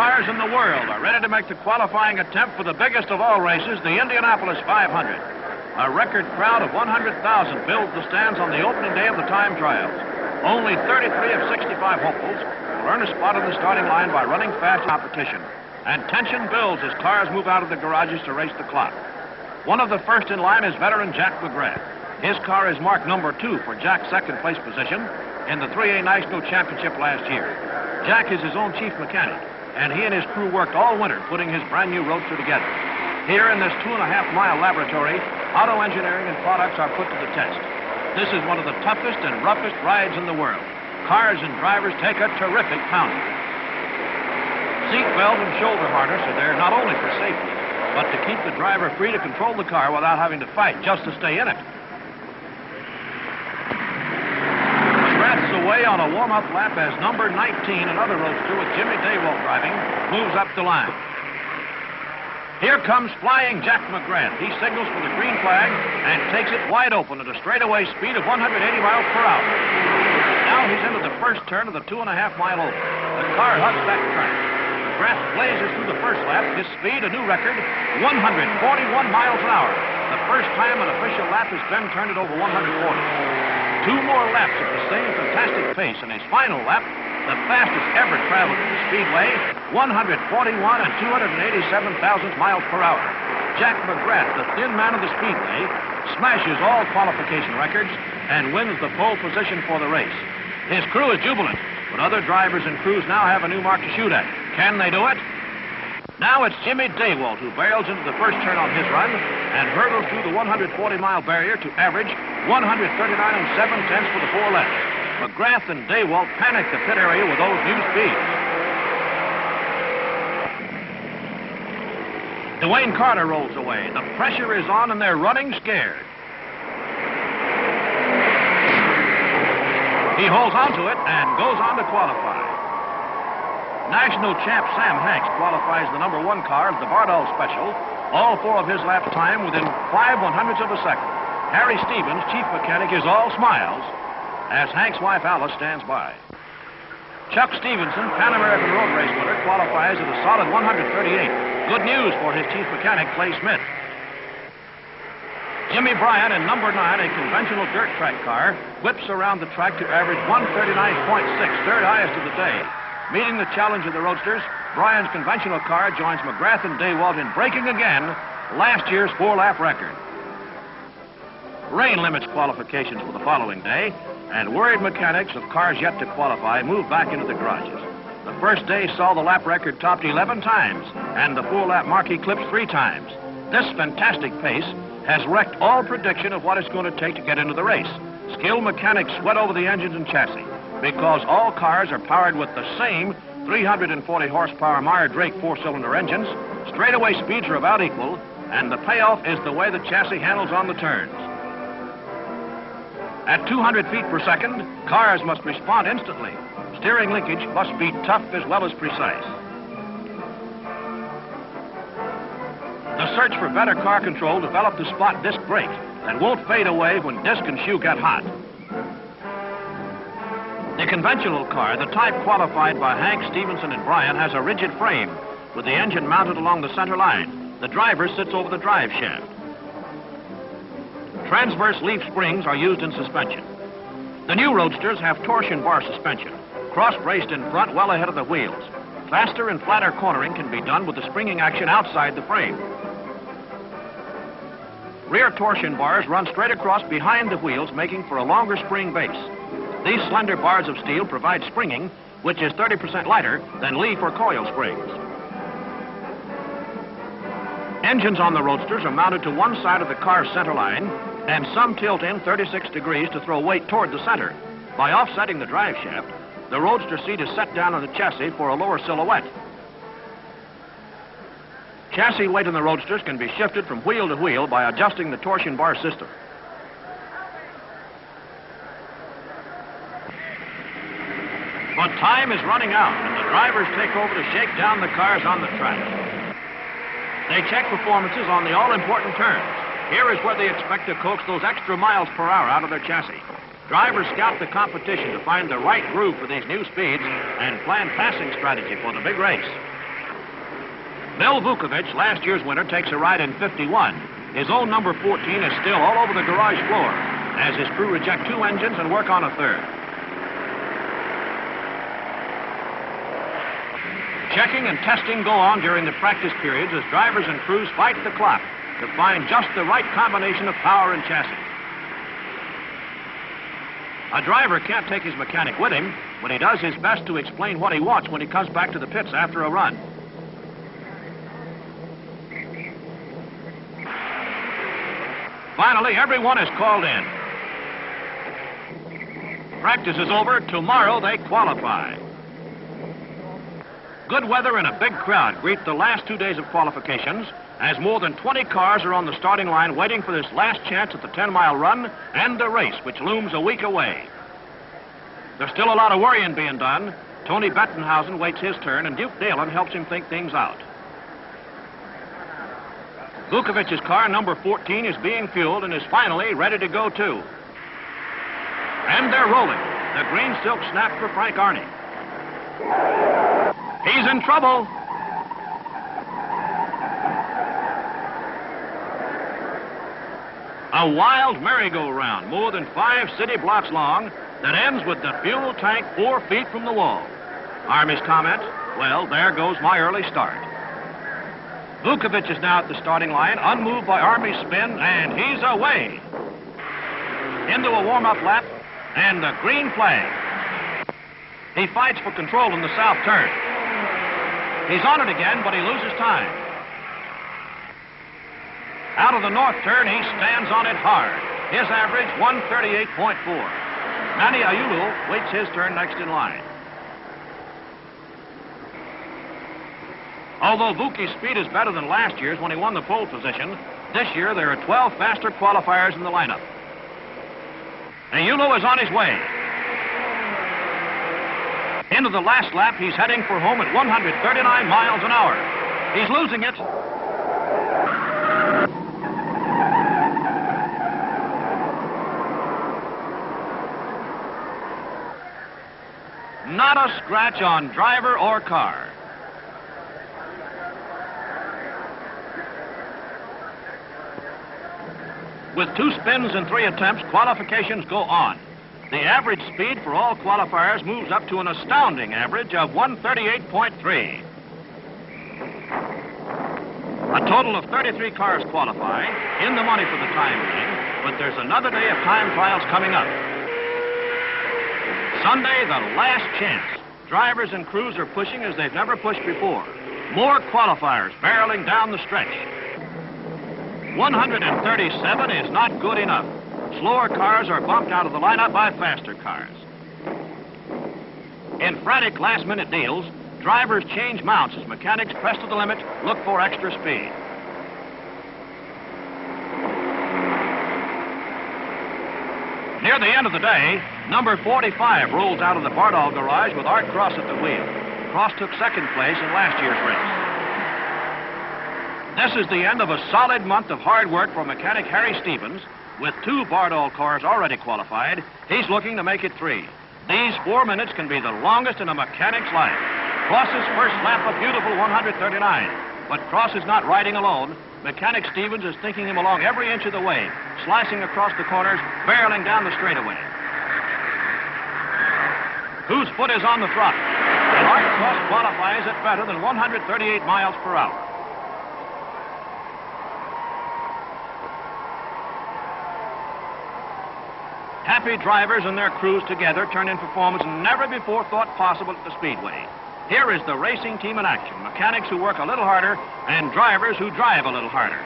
cars in the world are ready to make the qualifying attempt for the biggest of all races, the Indianapolis 500. A record crowd of 100,000 filled the stands on the opening day of the time trials. Only 33 of 65 hopefuls will earn a spot on the starting line by running fast competition. And tension builds as cars move out of the garages to race the clock. One of the first in line is veteran Jack McGrath. His car is marked number 2 for Jack's second place position in the 3A National Championship last year. Jack is his own chief mechanic, and he and his crew worked all winter putting his brand new roadster together. Here in this 2.5-mile laboratory, auto engineering and products are put to the test. This is one of the toughest and roughest rides in the world. Cars and drivers take a terrific pounding. Seat belt and shoulder harness are there not only for safety, but to keep the driver free to control the car without having to fight just to stay in it. McGrath's away on a warm-up lap as number 19, another roadster with Jimmy Daywalt driving, moves up the line. Here comes flying Jack McGrath. He signals for the green flag and takes it wide open at a straightaway speed of 180 miles per hour. Now he's into the first turn of the 2.5-mile oval. The car hugs that track. McGrath blazes through the first lap. His speed, a new record, 141 miles an hour. The first time an official lap has been turned at over 140. 2 more laps at the same fantastic pace, and his final lap, the fastest ever traveled at the Speedway, 141 and 287 thousandths miles per hour. Jack McGrath, the thin man of the Speedway, smashes all qualification records and wins the pole position for the race. His crew is jubilant, but other drivers and crews now have a new mark to shoot at. Can they do it? Now it's Jimmy Daywalt who barrels into the first turn on his run and hurdles through the 140-mile barrier to average 139 and 7/10 for the 4 laps. McGrath and Daywalt panic the pit area with those new speeds. Dwayne Carter rolls away. The pressure is on and they're running scared. He holds onto it and goes on to qualify. National champ Sam Hanks qualifies the number 1 car of the Bardol Special. All 4 of his laps time within 5/100ths of a second. Harry Stevens, chief mechanic, is all smiles as Hank's wife Alice stands by. Chuck Stevenson, Pan American Road Race winner, qualifies at a solid 138. Good news for his chief mechanic, Clay Smith. Jimmy Bryan in number 9, a conventional dirt track car, whips around the track to average 139.6, third highest of the day. Meeting the challenge of the roadsters, Bryan's conventional car joins McGrath and Daywalt in breaking again last year's 4-lap record. Rain limits qualifications for the following day, and worried mechanics of cars yet to qualify move back into the garages. The first day saw the lap record topped 11 times, and the 4-lap mark eclipsed 3 times. This fantastic pace has wrecked all prediction of what it's going to take to get into the race. Skilled mechanics sweat over the engines and chassis because all cars are powered with the same 340 horsepower Meyer-Drake 4-cylinder engines. Straightaway speeds are about equal, and the payoff is the way the chassis handles on the turns. At 200 feet per second, cars must respond instantly. Steering linkage must be tough as well as precise. The search for better car control developed the spot disc brake that won't fade away when disc and shoe get hot. The conventional car, the type qualified by Hank, Stevenson, and Bryan, has a rigid frame with the engine mounted along the center line. The driver sits over the drive shaft. Transverse leaf springs are used in suspension. The new roadsters have torsion bar suspension, cross-braced in front well ahead of the wheels. Faster and flatter cornering can be done with the springing action outside the frame. Rear torsion bars run straight across behind the wheels, making for a longer spring base. These slender bars of steel provide springing, which is 30% lighter than leaf or coil springs. Engines on the roadsters are mounted to one side of the car's center line, and some tilt in 36 degrees to throw weight toward the center. By offsetting the drive shaft, the roadster seat is set down on the chassis for a lower silhouette. Chassis weight in the roadsters can be shifted from wheel to wheel by adjusting the torsion bar system. But time is running out, and the drivers take over to shake down the cars on the track. They check performances on the all-important turns. Here is where they expect to coax those extra miles per hour out of their chassis. Drivers scout the competition to find the right groove for these new speeds and plan passing strategy for the big race. Bill Vukovich, last year's winner, takes a ride in 51. His own number 14 is still all over the garage floor as his crew reject 2 engines and work on a third. Checking and testing go on during the practice periods as drivers and crews fight the clock to find just the right combination of power and chassis. A driver can't take his mechanic with him, but he does his best to explain what he wants when he comes back to the pits after a run. Finally, everyone is called in. Practice is over. Tomorrow they qualify. Good weather and a big crowd greet the last 2 days of qualifications as more than 20 cars are on the starting line waiting for this last chance at the 10-mile run and the race, which looms a week away. There's still a lot of worrying being done. Tony Bettenhausen waits his turn, and Duke Dalen helps him think things out. Vukovich's car, number 14, is being fueled and is finally ready to go, too. And they're rolling. The green silk snap for Frank Arney. He's in trouble. A wild merry-go-round, more than 5 city blocks long, that ends with the fuel tank 4 feet from the wall. Army's comment, well, there goes my early start. Vukovich is now at the starting line, unmoved by Army's spin, and he's away. Into a warm-up lap, and the green flag. He fights for control in the south turn. He's on it again, but he loses time. Out of the north turn, he stands on it hard. His average, 138.4. Manny Ayulu waits his turn next in line. Although Vuki's speed is better than last year's when he won the pole position, this year there are 12 faster qualifiers in the lineup. Ayulu is on his way. Into the last lap, he's heading for home at 139 miles an hour. He's losing it. Not a scratch on driver or car. With 2 spins and 3 attempts, qualifications go on. The average speed for all qualifiers moves up to an astounding average of 138.3. A total of 33 cars qualify, in the money for the time being, but there's another day of time trials coming up. Sunday, the last chance. Drivers and crews are pushing as they've never pushed before. More qualifiers barreling down the stretch. 137 is not good enough. Slower cars are bumped out of the lineup by faster cars. In frantic last-minute deals, drivers change mounts as mechanics press to the limit, look for extra speed. Near the end of the day, number 45 rolls out of the Bardall garage with Art Cross at the wheel. Cross took second place in last year's race. This is the end of a solid month of hard work for mechanic Harry Stevens. With 2 Bardall cars already qualified, he's looking to make it 3. These 4 minutes can be the longest in a mechanic's life. Cross's first lap, a beautiful 139. But Cross is not riding alone. Mechanic Stevens is thinking him along every inch of the way, slicing across the corners, barreling down the straightaway. Whose foot is on the throttle? And Art Cross qualifies at better than 138 miles per hour. Happy drivers and their crews together turn in performance never before thought possible at the Speedway. Here is the racing team in action, mechanics who work a little harder and drivers who drive a little harder.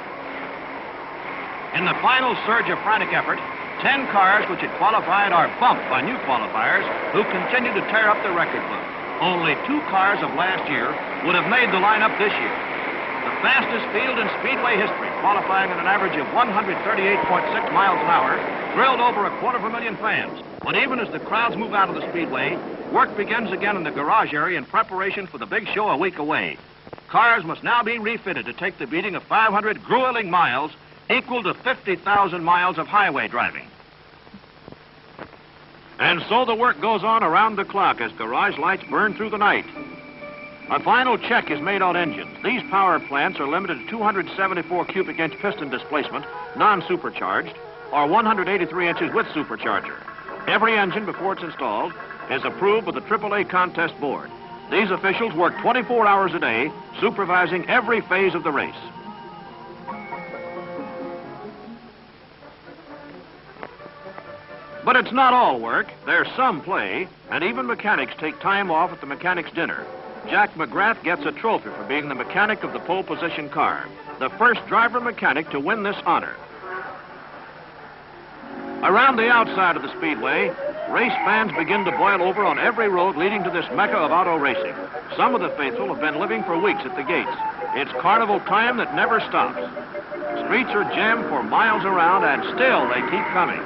In the final surge of frantic effort, 10 cars which had qualified are bumped by new qualifiers who continue to tear up the record book. Only 2 cars of last year would have made the lineup this year. The fastest field in Speedway history, qualifying at an average of 138.6 miles an hour, thrilled over 250,000 fans. But even as the crowds move out of the Speedway, work begins again in the garage area in preparation for the big show a week away. Cars must now be refitted to take the beating of 500 grueling miles, equal to 50,000 miles of highway driving. And so the work goes on around the clock as garage lights burn through the night. A final check is made on engines. These power plants are limited to 274 cubic inch piston displacement, non-supercharged, or 183 inches with supercharger. Every engine, before it's installed, is approved with a AAA contest board. These officials work 24 hours a day, supervising every phase of the race. But it's not all work. There's some play, and even mechanics take time off at the mechanics' dinner. Jack McGrath gets a trophy for being the mechanic of the pole position car, the first driver mechanic to win this honor. Around the outside of the speedway, race fans begin to boil over on every road leading to this mecca of auto racing. Some of the faithful have been living for weeks at the gates. It's carnival time that never stops. Streets are jammed for miles around, and still they keep coming.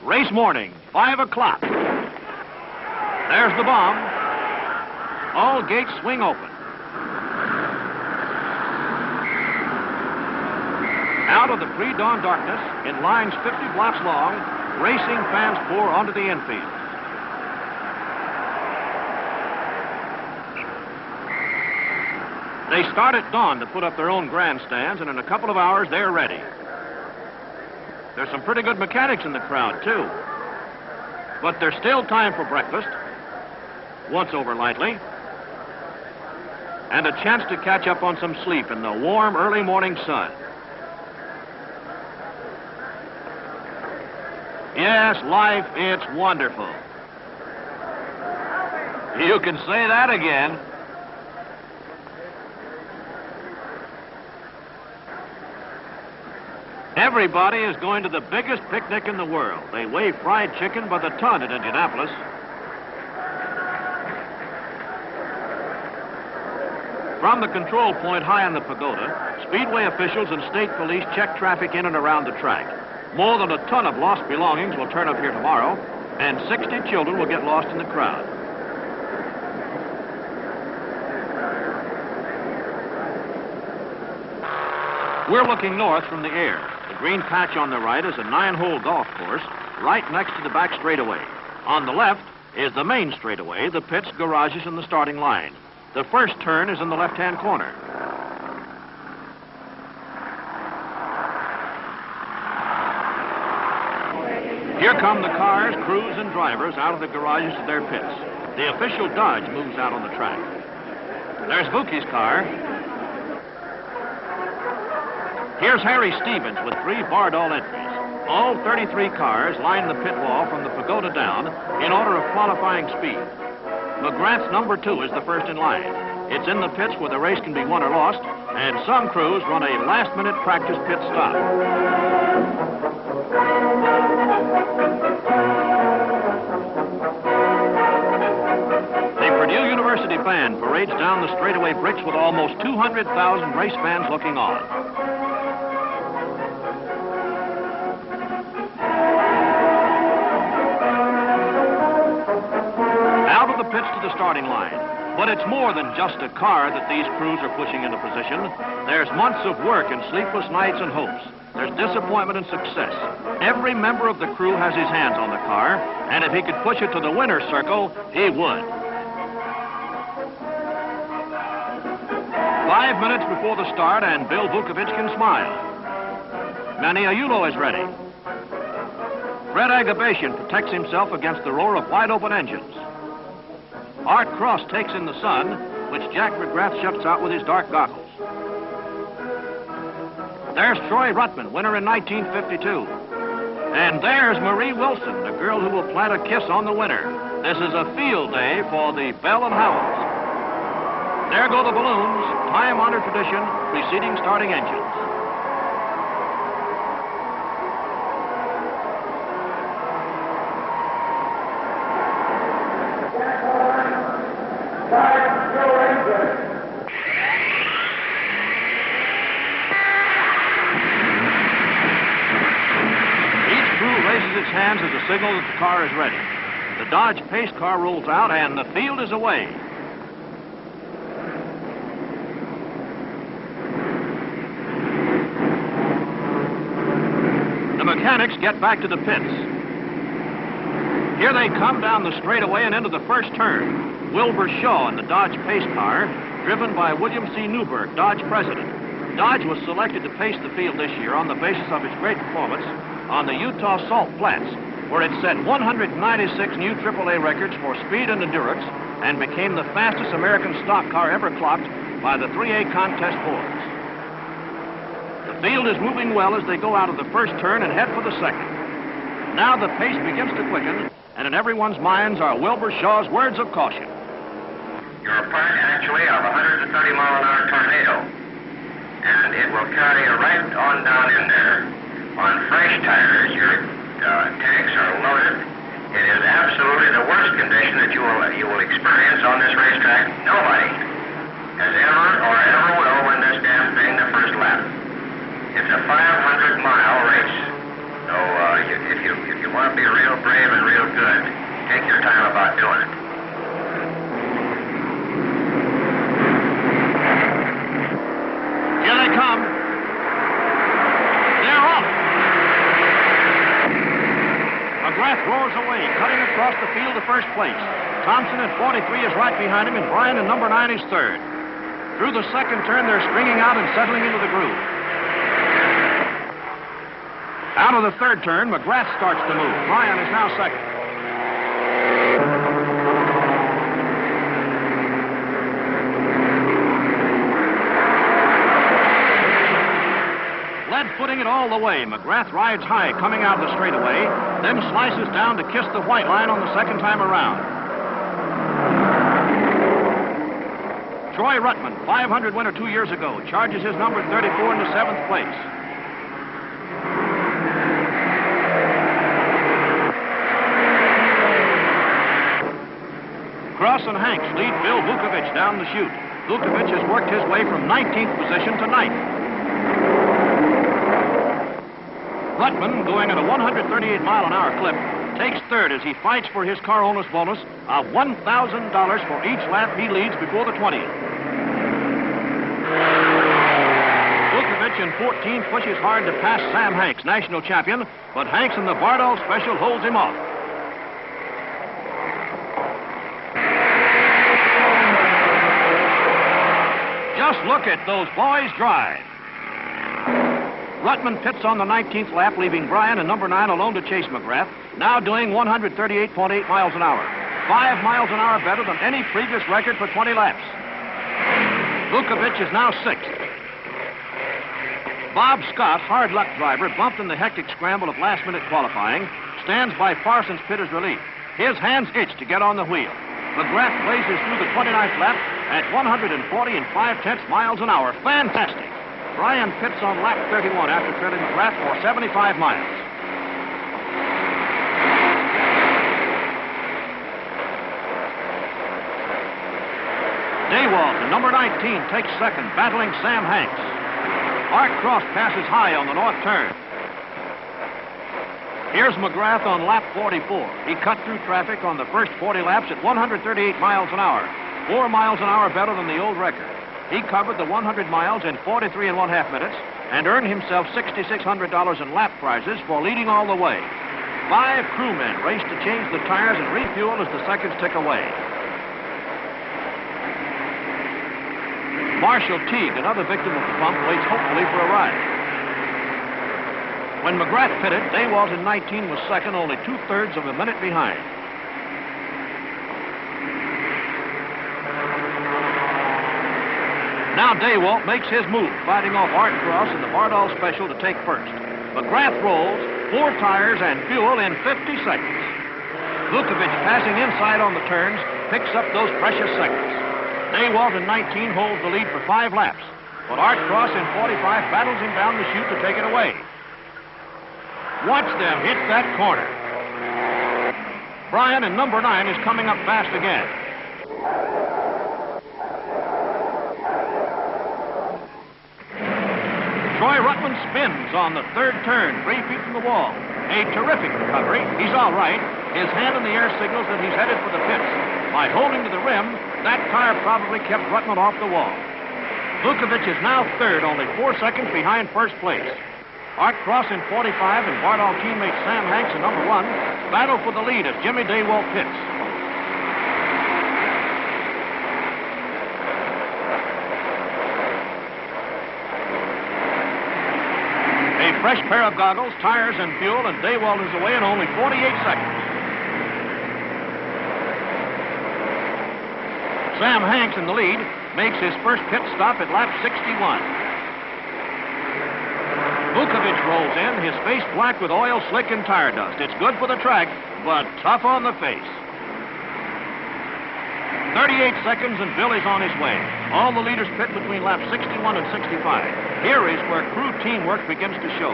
Race morning, 5 o'clock. There's the bomb. All gates swing open. Out of the pre-dawn darkness, in lines 50 blocks long, racing fans pour onto the infield. They start at dawn to put up their own grandstands, and in a couple of hours, they're ready. There's some pretty good mechanics in the crowd, too. But there's still time for breakfast, once over lightly, and a chance to catch up on some sleep in the warm early morning sun. Yes, life, it's wonderful. You can say that again. Everybody is going to the biggest picnic in the world. They weigh fried chicken by the ton at Indianapolis. From the control point high on the pagoda, speedway officials and state police check traffic in and around the track. More than a ton of lost belongings will turn up here tomorrow, and 60 children will get lost in the crowd. We're looking north from the air. The green patch on the right is a 9-hole golf course right next to the back straightaway. On the left is the main straightaway, the pits, garages, and the starting line. The first turn is in the left-hand corner. Here come the cars, crews, and drivers out of the garages to their pits. The official Dodge moves out on the track. There's Vuki's car. Here's Harry Stevens with 3 Bardol entries. All 33 cars line the pit wall from the pagoda down in order of qualifying speed. McGrath's number 2 is the first in line. It's in the pits where the race can be won or lost, and some crews run a last-minute practice pit stop. The Purdue University band parades down the straightaway bricks with almost 200,000 race fans looking on. Out of the pits to the starting line. But it's more than just a car that these crews are pushing into position. There's months of work and sleepless nights and hopes. There's disappointment and success. Every member of the crew has his hands on the car, and if he could push it to the winner's circle, he would. 5 minutes before the start, and Bill Vukovich can smile. Manny Ayulo is ready. Fred Agabashian protects himself against the roar of wide-open engines. Art Cross takes in the sun, which Jack McGrath shuts out with his dark goggles. There's Troy Ruttman, winner in 1952. And there's Marie Wilson, the girl who will plant a kiss on the winner. This is a field day for the Bell and Howells. There go the balloons, time-honored tradition, preceding starting engines. Its hands as a signal that the car is ready. The Dodge pace car rolls out, and the field is away. The mechanics get back to the pits. Here they come down the straightaway and into the first turn. Wilbur Shaw in the Dodge Pace car, driven by William C. Newberg, Dodge president. Dodge was selected to pace the field this year on the basis of its great performance on the Utah Salt Flats, where it set 196 new AAA records for speed and endurance and became the fastest American stock car ever clocked by the 3A contest boards. The field is moving well as they go out of the first turn and head for the second. Now the pace begins to quicken, and in everyone's minds are Wilbur Shaw's words of caution. You're a part, actually, of a 130-mile-an-hour tornado, and it will carry you right on down in there. On fresh tires, your tanks are loaded. It is absolutely the worst condition that you will experience on this racetrack. Nobody has ever or ever will win this damn thing the first lap. It's a 500-mile race. So if you want to be real brave and real good, take your time about doing it. Here they come. They're off. McGrath roars away, cutting across the field to first place. Thompson at 43 is right behind him, and Bryan in number 9 is third. Through the second turn, they're stringing out and settling into the groove. Out of the third turn, McGrath starts to move. Bryan is now second. Lead footing it all the way. McGrath rides high coming out of the straightaway, then slices down to kiss the white line on the second time around. Troy Ruttman, 500 winner 2 years ago, charges his number 34 into 7th place. Cross and Hanks lead Bill Vukovich down the chute. Vukovich has worked his way from 19th position to 9th. Ruttman, going at a 138-mile-an-hour clip, takes third as he fights for his car owner's bonus of $1,000 for each lap he leads before the 20th. Vukovich in 14 pushes hard to pass Sam Hanks, national champion, but Hanks in the Bardol Special holds him off. Just look at those boys drive. Ruttman pits on the 19th lap, leaving Bryan and number 9 alone to chase McGrath, now doing 138.8 miles an hour. 5 miles an hour better than any previous record for 20 laps. Vukovich is now 6th. Bob Scott, hard luck driver, bumped in the hectic scramble of last-minute qualifying, stands by Parsons' pitter's relief. His hands itch to get on the wheel. McGrath blazes through the 29th lap at 140.5 miles an hour. Fantastic. Bryan pits on lap 31 after trailing McGrath for 75 miles. Daywalt, the number 19, takes second, battling Sam Hanks. Art Cross passes high on the north turn. Here's McGrath on lap 44. He cut through traffic on the first 40 laps at 138 miles an hour. 4 miles an hour better than the old record. He covered the 100 miles in 43 and 1/2 minutes and earned himself $6,600 in lap prizes for leading all the way. 5 crewmen raced to change the tires and refuel as the seconds tick away. Marshall Teague, another victim of the bump, waits hopefully for a ride. When McGrath pitted, Daywalt in 19 was second, only 2/3 of a minute behind. Now Daywalt makes his move, fighting off Art Cross in the Bardol Special to take first. McGrath rolls 4 tires and fuel in 50 seconds. Vukovich, passing inside on the turns, picks up those precious seconds. Daywalt in 19 holds the lead for 5 laps, but Art Cross in 45 battles him down the chute to take it away. Watch them hit that corner. Bryan in number 9 is coming up fast again. Troy Ruttman spins on the 3rd turn, 3 feet from the wall. A terrific recovery. He's all right. His hand in the air signals that he's headed for the pits. By holding to the rim, that tire probably kept Ruttman off the wall. Vukovich is now 3rd, only 4 seconds behind 1st place. Art Cross in 45 and Bardall teammate Sam Hanks in number 1 battle for the lead as Jimmy Daywalt pits. A fresh pair of goggles, tires, and fuel, and Daywalt is away in only 48 seconds. Sam Hanks in the lead makes his first pit stop at lap 61. Vukovich rolls in, his face black with oil, slick, and tire dust. It's good for the track, but tough on the face. 38 seconds and Bill is on his way. All the leaders pit between laps 61 and 65. Here is where crew teamwork begins to show.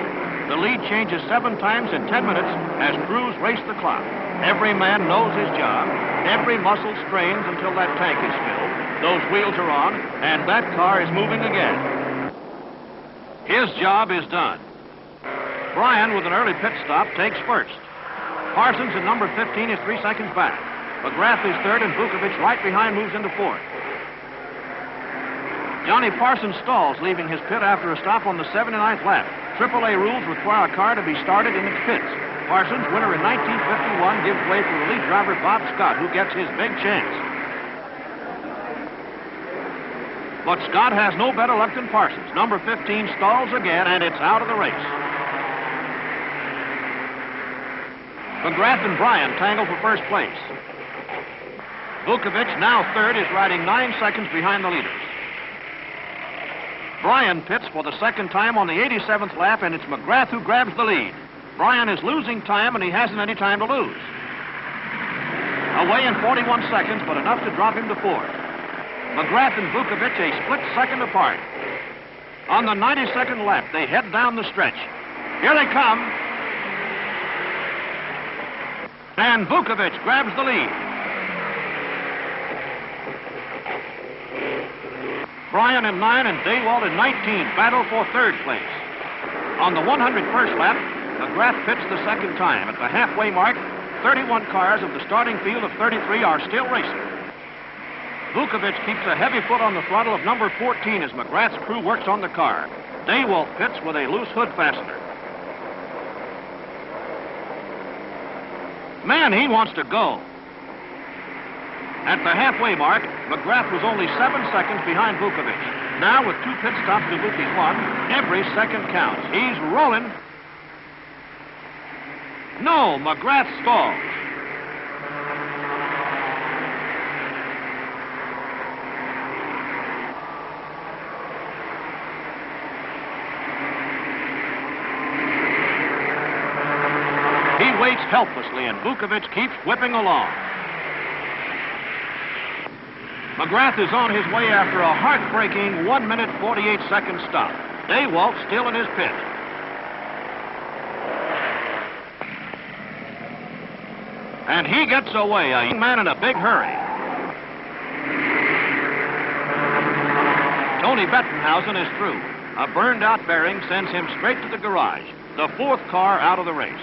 The lead changes 7 times in 10 minutes as crews race the clock. Every man knows his job. Every muscle strains until that tank is filled. Those wheels are on, and that car is moving again. His job is done. Bryan, with an early pit stop, takes first. Parsons in number 15 is 3 seconds back. McGrath is third, and Vukovich right behind moves into fourth. Johnny Parsons stalls, leaving his pit after a stop on the 79th lap. AAA rules require a car to be started in its pits. Parsons, winner in 1951, gives way for the lead driver Bob Scott, who gets his big chance. But Scott has no better luck than Parsons. Number 15 stalls again, and it's out of the race. McGrath and Bryan tangle for first place. Vukovich, now third, is riding 9 seconds behind the leaders. Bryan pits for the second time on the 87th lap, and it's McGrath who grabs the lead. Bryan is losing time, and he hasn't any time to lose. Away in 41 seconds, but enough to drop him to fourth. McGrath and Vukovich a split second apart. On the 92nd lap, they head down the stretch. Here they come. And Vukovich grabs the lead. Bryan in 9 and Daywalt in 19 battle for third place. On the 101st lap, McGrath pits the second time. At the halfway mark, 31 cars of the starting field of 33 are still racing. Vukovich keeps a heavy foot on the throttle of number 14 as McGrath's crew works on the car. Daywalt pits with a loose hood fastener. Man, he wants to go. At the halfway mark, McGrath was only 7 seconds behind Vukovich. Now, with 2 pit stops to Vuki's 1, every second counts. He's rolling. No, McGrath stalls. He waits helplessly, and Vukovich keeps whipping along. McGrath is on his way after a heartbreaking 1 minute 48 second stop. Daywalt still in his pit. And he gets away, a young man in a big hurry. Tony Bettenhausen is through. A burned out bearing sends him straight to the garage. The 4th car out of the race.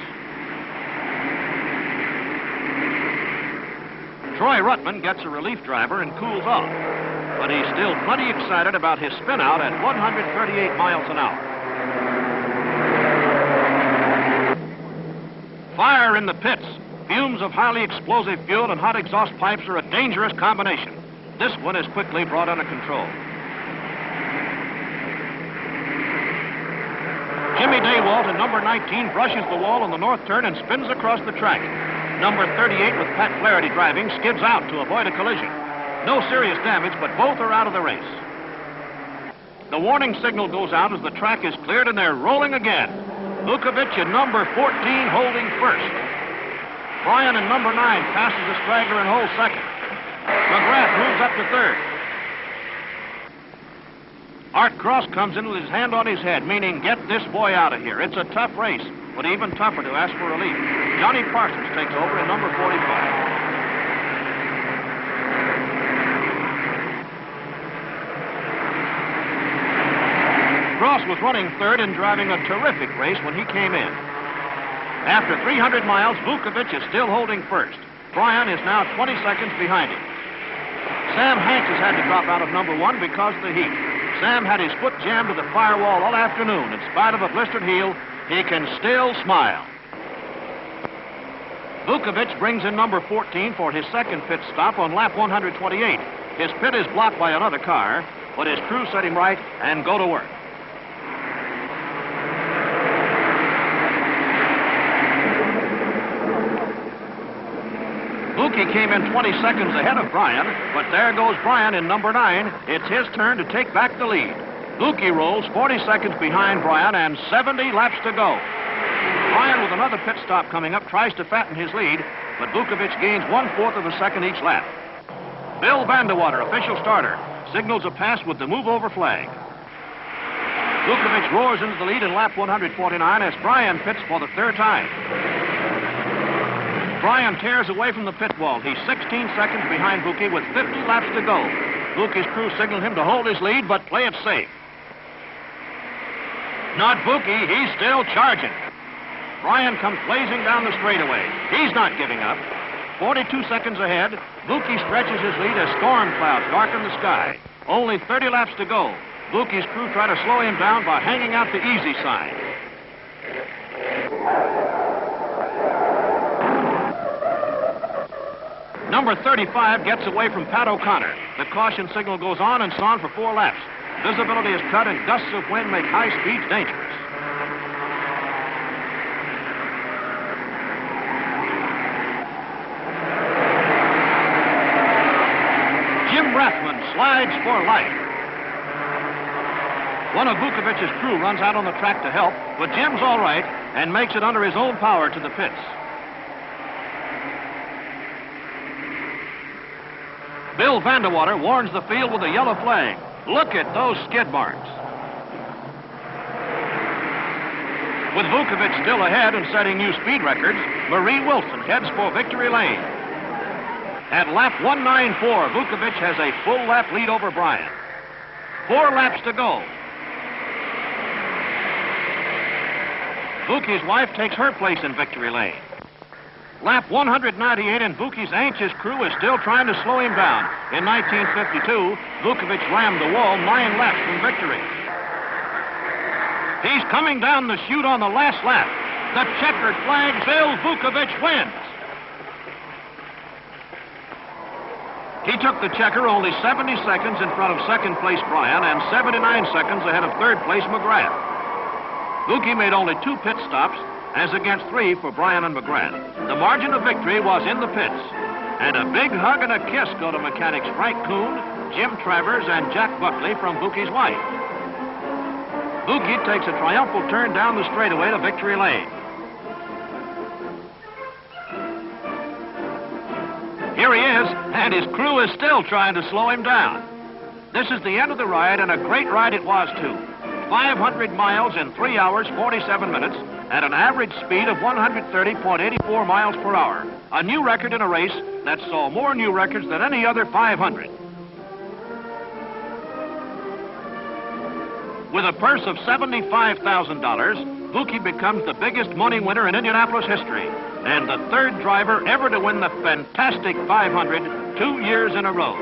Troy Ruttman gets a relief driver and cools off, but he's still plenty excited about his spin out at 138 miles an hour. Fire in the pits. Fumes of highly explosive fuel and hot exhaust pipes are a dangerous combination. This one is quickly brought under control. Jimmy Daywalt in number 19 brushes the wall on the north turn and spins across the track. Number 38 with Pat Flaherty driving skids out to avoid a collision. No serious damage, but both are out of the race. The warning signal goes out as the track is cleared and they're rolling again. Vukovich in number 14 holding first. Bryan in number 9 passes the straggler and holds second. McGrath moves up to third. Art Cross comes in with his hand on his head, meaning get this boy out of here. It's a tough race, but even tougher to ask for relief. Johnny Parsons takes over in number 45. Cross was running third and driving a terrific race when he came in. After 300 miles, Vukovich is still holding first. Bryan is now 20 seconds behind him. Sam Hanks has had to drop out of number 1 because of the heat. Sam had his foot jammed to the firewall all afternoon in spite of a blistered heel He can still smile. Vukovich brings in number 14 for his second pit stop on lap 128. His pit is blocked by another car, but his crew set him right and go to work. Vuki came in 20 seconds ahead of Brian, but there goes Brian in number 9. It's his turn to take back the lead. Vuki rolls 40 seconds behind Brian and 70 laps to go. Brian, with another pit stop coming up, tries to fatten his lead, but Vukovich gains 1/4 of a second each lap. Bill Vandewater, official starter, signals a pass with the move-over flag. Vukovich roars into the lead in lap 149 as Brian pits for the third time. Brian tears away from the pit wall. He's 16 seconds behind Vuki with 50 laps to go. Vuki's crew signal him to hold his lead, but play it safe. Not Vuki, he's still charging. Brian comes blazing down the straightaway. He's not giving up. 42 seconds ahead, Vuki stretches his lead as storm clouds darken the sky. Only 30 laps to go. Vuki's crew try to slow him down by hanging out the easy sign. Number 35 gets away from Pat O'Connor. The caution signal goes on and on for 4 laps. Visibility is cut and gusts of wind make high speeds dangerous. Jim Rathman slides for life. One of Vukovich's crew runs out on the track to help, but Jim's all right and makes it under his own power to the pits. Bill Vandewater warns the field with a yellow flag. Look at those skid marks. With Vukovich still ahead and setting new speed records, Marie Wilson heads for victory lane. At lap 194, Vukovich has a full lap lead over Brian. 4 laps to go. Vuki's wife takes her place in victory lane. Lap 198, and Vuki's anxious crew is still trying to slow him down. In 1952, Vukovich rammed the wall 9 laps from victory. He's coming down the chute on the last lap. The checkered flag, Bill Vukovich wins. He took the checker only 70 seconds in front of second place Brian and 79 seconds ahead of third place McGrath. Vuki made only 2 pit stops, as against 3 for Brian and McGrath. The margin of victory was in the pits. And a big hug and a kiss go to mechanics Frank Kuhn, Jim Travers, and Jack Buckley from Vuki's wife. Vuki takes a triumphal turn down the straightaway to victory lane. Here he is, and his crew is still trying to slow him down. This is the end of the ride, and a great ride it was, too. 500 miles in 3 hours, 47 minutes, at an average speed of 130.84 miles per hour. A new record in a race that saw more new records than any other 500. With a purse of $75,000, Vuki becomes the biggest money winner in Indianapolis history, and the 3rd driver ever to win the fantastic 500 2 years in a row.